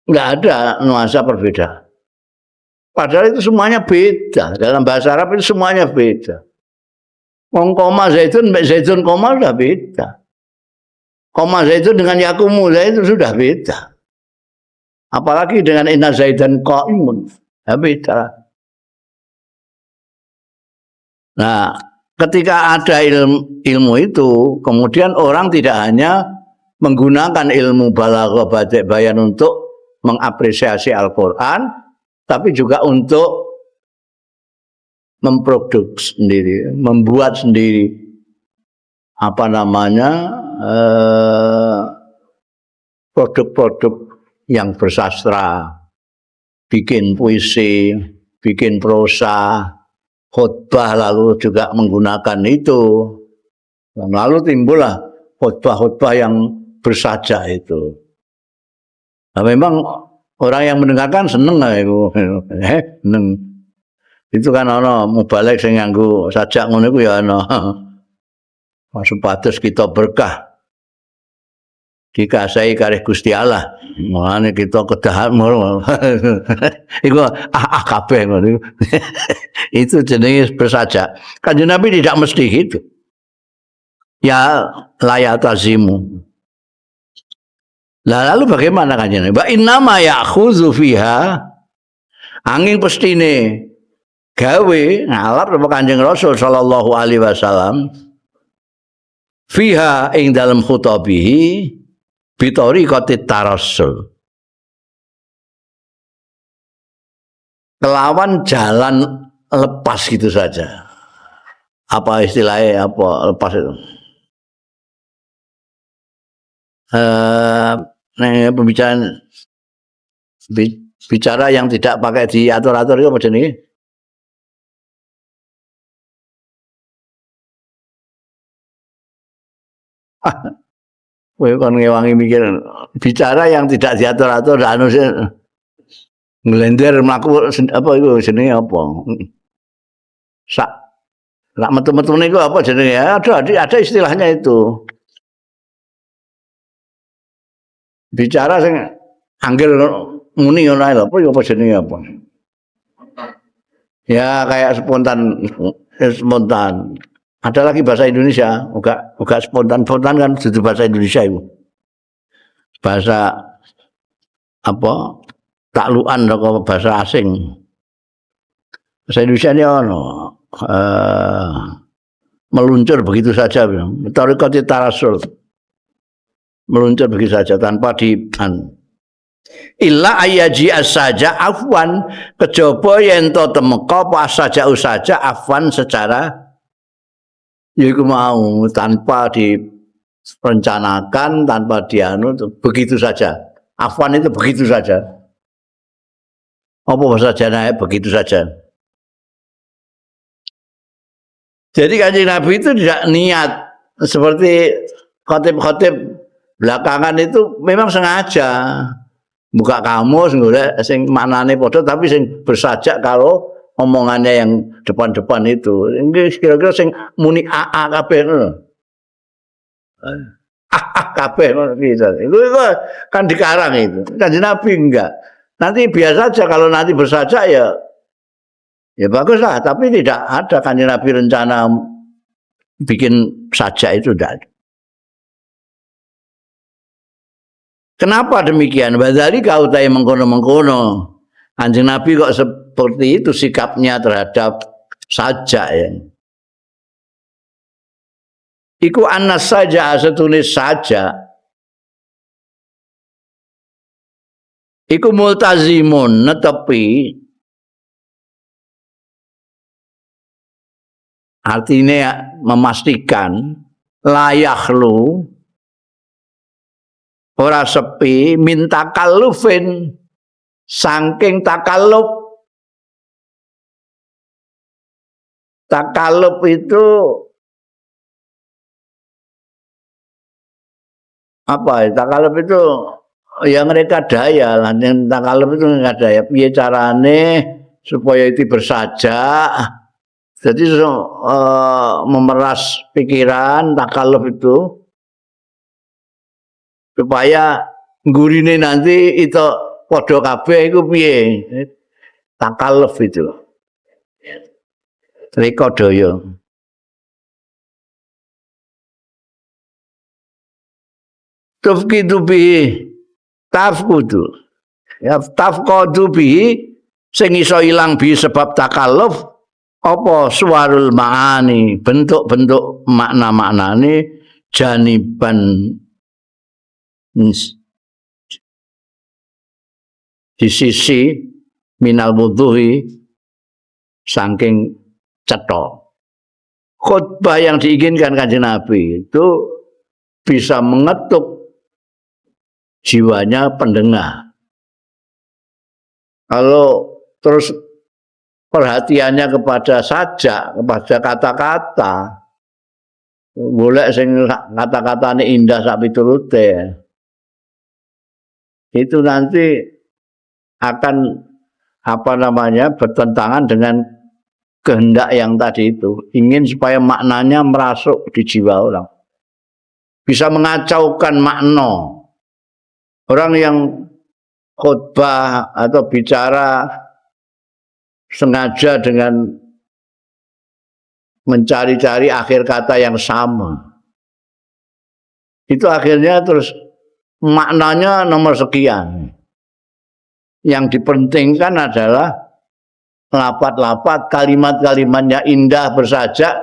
Enggak ada nuansa perbedaan. Padahal itu semuanya beda. Dalam bahasa Arab itu semuanya beda. Wong koma zaitun, zaitun koma sudah beda. Koma zaitun dengan yakumu zaitun sudah beda. Apalagi dengan inna zaidan qaimun. Ya beda. Nah, ketika ada ilmu itu, kemudian orang tidak hanya menggunakan ilmu balaghah batik bayan untuk mengapresiasi Al-Quran, tapi juga untuk memproduksi sendiri, membuat sendiri apa namanya produk-produk yang bersastra, bikin puisi, bikin prosa, khutbah, lalu juga menggunakan itu. Lalu timbullah khutbah-khutbah yang bersajak itu. Nah, memang orang yang mendengarkan seneng lah itu. Seneng. Itu kan ana mubalek sing nganggo sajak ngono iku ya ana. Supados kita berkah dikasih kareh Gusti Allah. Mulane kita kedahan ngono. Iku kabeh ngono. Itu jenenge bersajak. Kanjeng Nabi tidak mesti gitu. Ya layak tazimu. Lalu bagaimana kanjeng Nabi? Wa innama ya'khudzu fiha angin pestine gawe ngalap sama Kanjeng Rasul sallallahu alaihi wasallam fiha ing dalam khutabihi bitori kotit tarasul kelawan jalan lepas gitu saja. Apa istilahnya apa lepas itu? Pembicaraan bicara yang tidak pakai diatur-atur itu apa jenenge? Kowe kon ngewangi mikir bicara yang tidak diatur-atur anu nglender mlaku apa iku jenenge apa? Sak lak metu-metune iku apa jenenge? Ada istilahnya itu. Bicara sing anggere muni ngono ae lho, apa jenenge apa? Ya kayak spontan. Ada lagi bahasa Indonesia, enggak spontan kan itu bahasa Indonesia itu. Bahasa apa? Taklukan atau bahasa asing. Bahasa Indonesia ini meluncur begitu saja. Tariqati tarasul. Meluncur begitu saja tanpa illa ayaji saja afwan kejaba yen to temeka apa saja afwan secara yaiku mau tanpa direncanakan, tanpa dianu begitu saja. Afwan itu begitu saja. Apa saja begitu saja. Jadi Kanjeng Nabi itu tidak niat seperti khotib-khotib belakangan itu memang sengaja buka kamus golek sing manane padha tapi sing bersajak kalau omongannya yang depan-depan itu. Kira-kira sing muni AA kabeh ngono. Kabeh ngono gitu. Itu kan dikarang itu. Kanjeng Nabi enggak. Nanti biasa saja kalau nanti bersajak ya baguslah, tapi tidak ada Kanjeng Nabi rencana bikin sajak itu tidak ada. Kenapa demikian? Badali kau tay mengkono-mengkono. Kanjeng Nabi kok seperti itu sikapnya terhadap sajak ya. Iku anas saja setulis saja. Iku multazimun netepi. Artinya memastikan layaklu ora sepi minta kalufin saking takaluf. Takaluf itu apa ya? Takaluf itu yang mereka daya lah. Yang takaluf itu mereka daya. Piye carane supaya itu bersajak. Jadi memeras pikiran takaluf itu supaya gurine nanti itu padha kabeh iku piye takaluf itu loh reka daya tufkidu bihi tafkudu ya tafqadu bihi sing iso ilang bi sebab takaluf apa suwarul ma'ani bentuk-bentuk makna-maknane janiban di sisi minal wudhuhi saking cetok khutbah yang diinginkan Kanjeng Nabi itu bisa mengetuk jiwanya pendengar. Kalau terus perhatiannya kepada sajak, kepada kata-kata, boleh sing kata-katane indah sak piturute. Itu nanti akan bertentangan dengan kehendak yang tadi itu. Ingin supaya maknanya merasuk di jiwa orang. Bisa mengacaukan makna. Orang yang khutbah atau bicara sengaja dengan mencari-cari akhir kata yang sama. Itu akhirnya terus maknanya nomor sekian. Yang dipentingkan adalah lapat-lapat, kalimat-kalimatnya indah bersajak,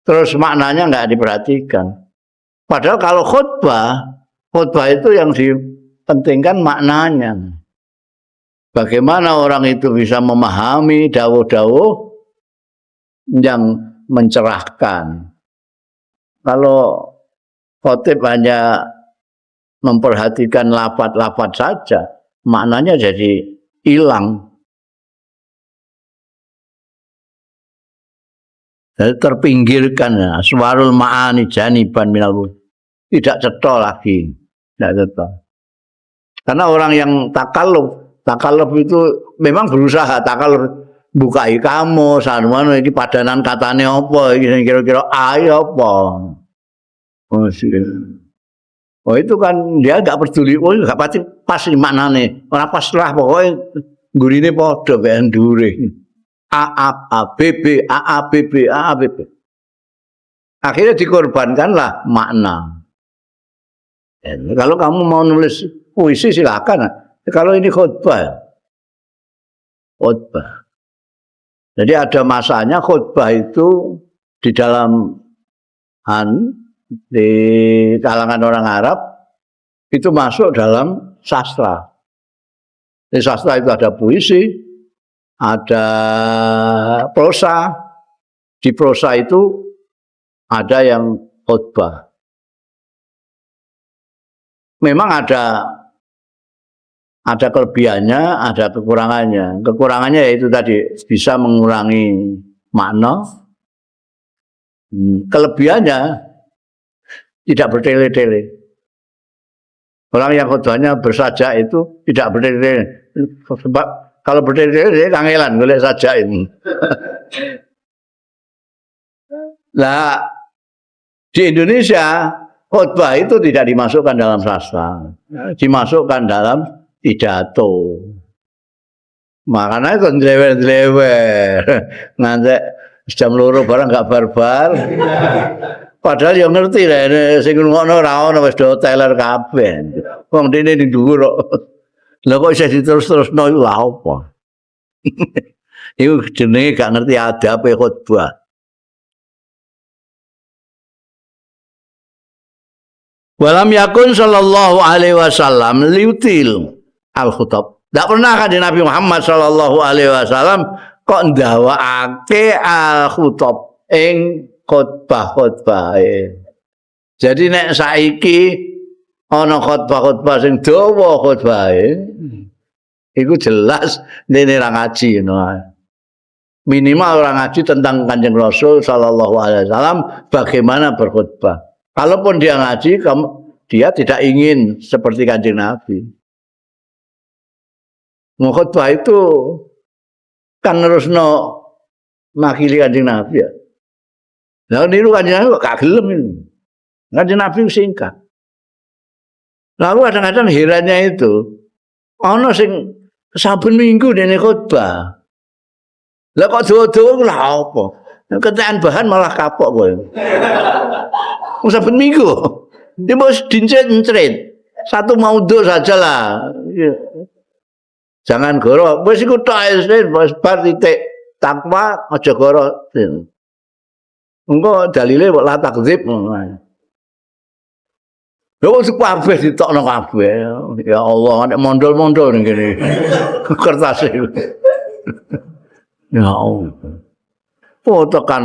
terus maknanya nggak diperhatikan. Padahal kalau khutbah itu yang dipentingkan maknanya. Bagaimana orang itu bisa memahami dawuh-dawuh yang mencerahkan. Kalau khotib hanya memperhatikan lapat-lapat saja, maknanya jadi hilang. Jadi terpinggirkan ya. Suwarul ma'ani janiban minal tidak cetha lagi. Tidak cetha. Karena orang yang takaluf itu memang berusaha takaluf bukai kamu sanuan iki padanan katane apa iki kira-kira ayo apa. Oh itu kan dia enggak peduli, oh enggak pasti pas maknane. Ora pas lah pokoke gurine padha wae ndure. AABB. Akhirnya dikorbankanlah makna. Kalau kamu mau nulis puisi silakan. Kalau ini khutbah. Jadi ada masanya khutbah itu di dalam di kalangan orang Arab itu masuk dalam sastra. Di sastra itu ada puisi, ada prosa. Di prosa itu ada yang khutbah. Memang ada kelebihannya, ada kekurangannya. Kekurangannya yaitu tadi bisa mengurangi makna. Kelebihannya tidak bertele-tele. Orang yang khutbahnya bersajak itu tidak bertele-tele. Sebab kalau bertele-tele kangelan golek sajak ini. Nah, di Indonesia khutbah itu tidak dimasukkan dalam sastra, dimasukkan dalam pidato. Makanya itu ndlewer-ndlewer. Ngantek jam 2 barang gak barbar. Padahal yang ngerti lah sing ngono ora ono wis do teler kabeh. Wong dene ning dhuwur kok. Lah kok isih diterus-terusno iku lha apa? Iku jenenge gak ngerti adabe khutbah. Walam yakun sallallahu alaihi wasallam liutil al-khutab. Tidak pernah kan Nabi Muhammad sallallahu alaihi wasallam kok ndawakake al-khutab ing khutbah-khutbah. Jadi nek saiki ana khutbah-khutbah sing dawa khutbahe iku jelas dene ra ngaji ngono. Minimal orang ngaji tentang Kanjeng Rasul sallallahu alaihi wasallam bagaimana berkhutbah. Kalaupun dia ngaji, dia tidak ingin seperti Kanjeng Nabi. Khutbah itu kan nerusno makili Kanjeng Nabi ya. Lah niru Kanjeng Nabi kok gak gelem ini. Kanjeng Nabi singkat. Lah aku kadang-kadang herannya itu, ana sing saben minggu dene khotbah. Lah kok dawa-dawa lha apa? Ketekan bahan malah kapok kowe. Wong saben minggu. Dia mau dincret-ncret. Satu maudhu sajalah. Jangan goro. Wis iku tok ae bar titik takwa aja goro. Engko dalile kok la takdzib. Lha kok kabeh ditokno kabeh. Ya Allah, nek mondol-mondol ning kene. Kertas iku. Ya Allah. Oh tekan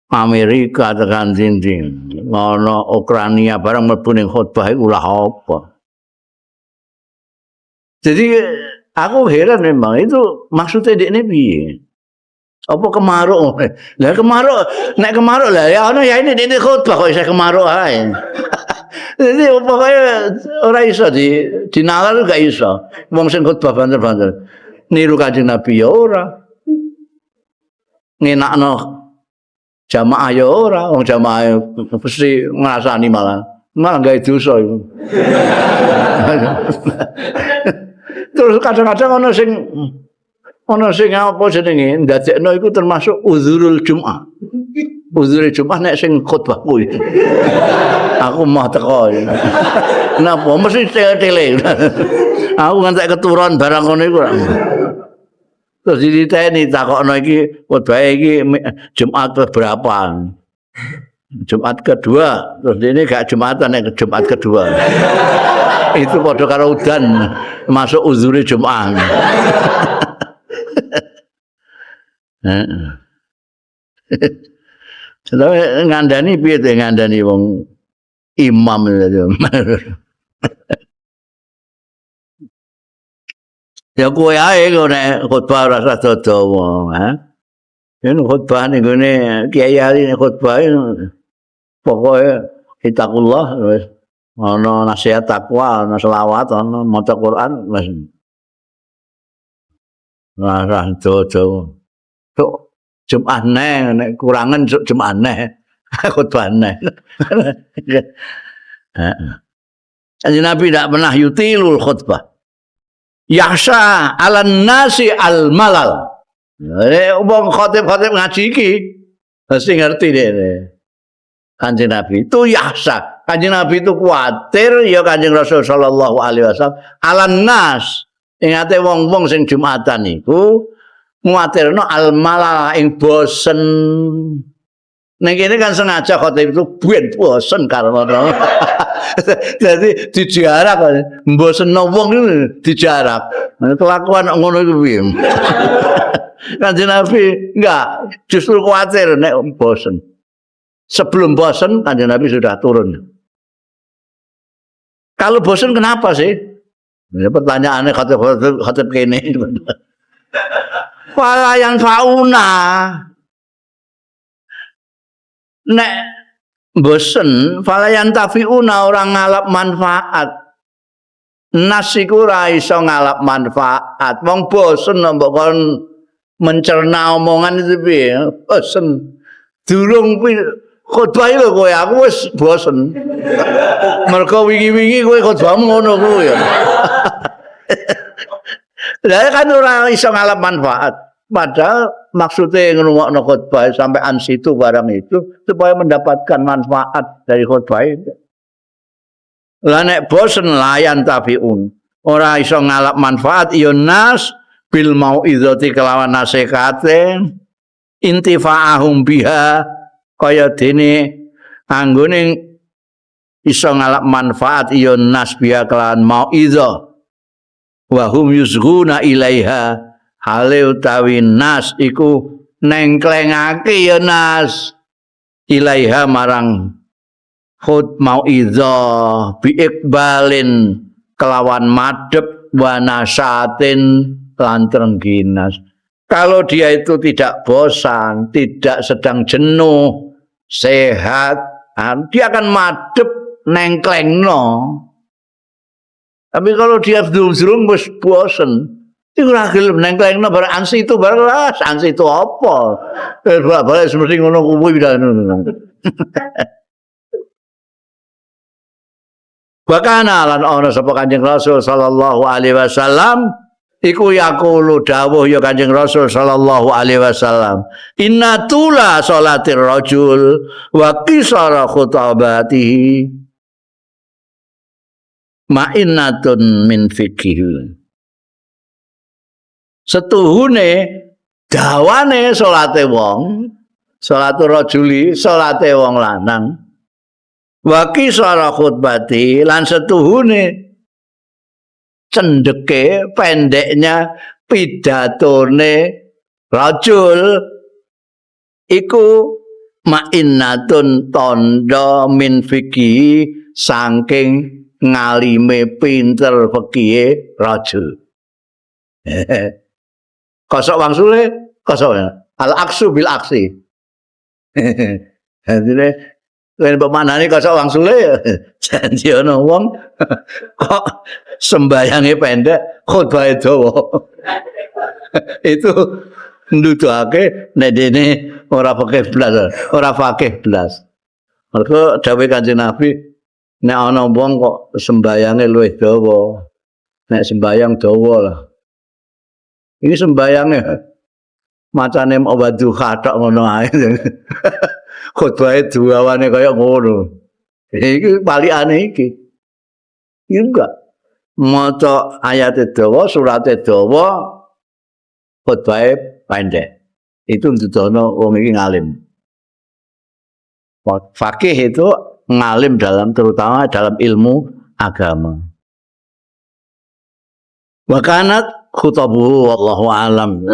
Amerika tekan dinding. Ngono Ukraina barang mlebu ning khotbah iku lah apa. Jadi aku heran memang itu maksudnya dekne piye? Apa kemaruk? Lah kemaruk, nek kemaruk lah ya ono ya ini dekne khotbah kok iso kemaruk ae. Jadi pokoknya ora iso dinalar gak iso. Wong sing khotbah banter-banter. Niru Kanjeng Nabi ya ora. Ngenakno jamaah ya ora, wong jamaah mesti ngrasani malah gawe dosa iku. Terus kadang-kadang ana sing apa jenenge ndadekno iku termasuk uzurul Jumat. Uzure Jumat nek sing khotbah kuwi. Aku mau teko. Napa mesti tele-tele. Aku ngantek keturun barang ngono iku. Terus diteni takokno iki khotbah iki Jumat berapa? Jumat kedua. Terus ini gak Jumatan nek Jumat kedua. Itu padha karo udan masuk uzure Jumat. Ngandani piye to ngandani wong imam itu. Ya kowe ae nek khotbah rasa dawa, ha. Yen khotbah ning gone kiai ali khotbah pokoke itakullah wis ana nasihat takwa, ana selawat, ana maca Quran wis. Rasa dawa. Tok Jumat neh nek kurangan Jumat neh khotbah neh. Heeh. Kanjeng Nabi tidak pernah yutilul khutbah. Yahsa alan nasi al malal. Wong khotib-khotib ngaji iki mesti ngerti deh. Kanjeng Nabi itu yahsa. Kanjeng Nabi itu kuatir ya Kanjeng Rasul sallallahu alaihi wasallam alan nas. Ingate wong-wong sing Jumatan iku nguatirno al malal ing bosen. Ning kene kan sengaja khotib itu ben bosen karena jadi dijarak mbosenno wong itu dijarak. Kelakuan ngono iku piye? Kanjeng Nabi enggak, justru khawatir nek bosen. Sebelum bosen Kanjeng Nabi sudah turun. Kalau bosen kenapa sih? Ya pertanyaannya khatib kene. Fala yang fauna. Nek bosen fala yang tafiuna orang ngalap manfaat. Nasiku ora iso ngalap manfaat. Wong bosen mbok kon mencerna omongan itu piye? Bosen. Durung khotbah lho kowe aku wis bosen. Mergo wingi-wingi kowe khotbahmu ngono kuwi ya. Lah kan ora iso ngalap manfaat. Padahal maksudnya ngrungokno khotbah sampai an situ barang itu supaya mendapatkan manfaat dari khotbah itu. Lah nek bosen layan tafiun. Ora iso ngalap manfaat ya nas bil mauizati kelawan nasihate intifaahum biha kaya dene anggone iso ngalap manfaat ya nas biha kelawan mauizah wa hum yusghuna ilaiha hale utawi nas iku nengklengake ya nas ilaiha marang khut mauizah bi iqbalin kelawan madhep wa nasatin lan trengginas. Kalau dia itu tidak bosan, tidak sedang jenuh, sehat, dia akan madhep nengklengno. Tapi kalau dia durung wis bosen, iku ora gelem nengklengno bareng ansi itu bareng ansi itu apa? Bolak-balik mesti ngono kuwi. Wa kana lan ana sapa Kanjeng Rasul sallallahu alaihi wasallam iku yaqulu dawuh ya Kanjeng Rasul sallallahu alaihi wasallam inna tula salatir rajul wa qisara khutabatihi ma'innatun min fiqih. Setuhune dawane salate wong, salatul rajuli salate wong lanang wa qisara khutbati lan setuhune cendeke pendeknya pidatone rajul iku ma'innatun tondo min fikih saking ngalime pinter fikih rajul. Kosok wangsule kosok al aksu bil aksi. Jadi yen pemanane kosok wangsule janji ana wong kok sembayange pendek khotbahe dawa. Itu nuduhake nek dene ora fakih blas, ora fakih blas. Mergo dawuh Kanjeng Nabi nek ana wong kok sembayange luwih dawa. Nek sembayang dawa lah. Ini sembayange macane wadduha tok ngono ae. Khotbahe duawane kaya ngono. Iki palikane iki. Iki enggak. Maca ayate dawa, surate dawa, khotbahe pendek. Itu ndudono wong iki ngalim. Fakih itu ngalim terutama dalam ilmu agama. Wa kanat khutabuhu wallahu alam.